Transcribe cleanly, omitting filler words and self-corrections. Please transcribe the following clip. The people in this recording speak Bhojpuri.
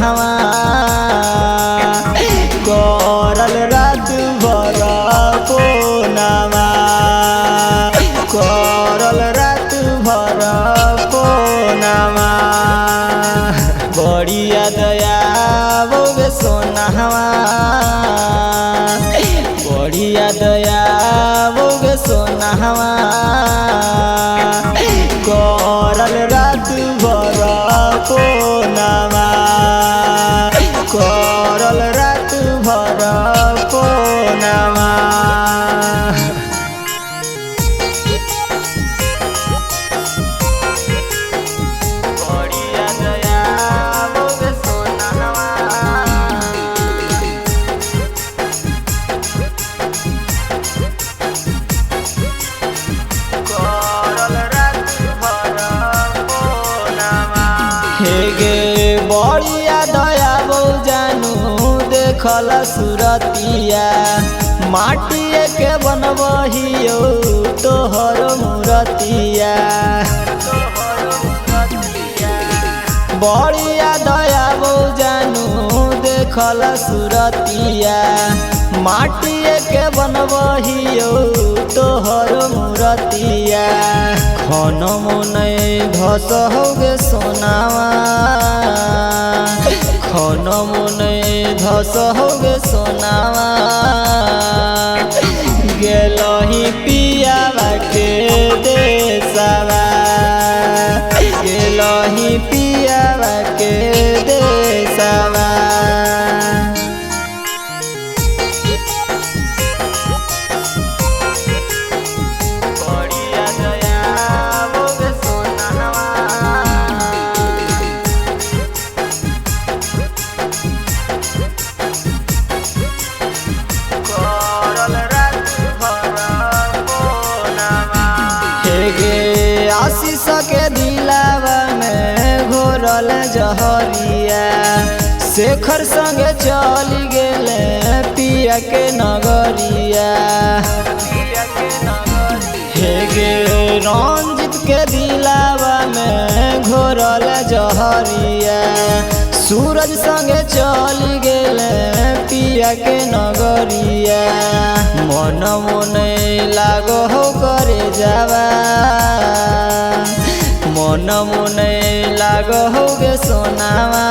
सोनावा करल रात भर फोनावा करल रात भर फोनावा बढ़िया दया बोगे सोनावा बढ़िया दया बोगे सोनावा करल रात भर फोनावा करल रात भर फोनावा बढ़िया दया बोगे सोनावा करल रात भर फोनावा हे गे बढ़िया दया बो जानू देखल सुरतिया माटिए के बनबहियो तोहर मूरतिया बढ़िया दया बो जानू देखल सुरतिया माटिए के बनबहियो तोहर मूरतिया खन मन धस होगे सोनावा खन मन धस होगे सोनावा गेलही पियावा के देशवा गेलही पियावा के देशवा बढ़िया दया बोगे सोनावा करल रात भर फोनावा हे गे आशीष के दिलावा में घोरल जहरिया शेखर संगे चली गेले पिया के नगरिया हे गे रंजित के दिलावा में घोरल जहरिया सूरज संगे चली गेले पिया के नगरिया मन मन लागो हो करे जावा मन मन लागो हो गे सोनावा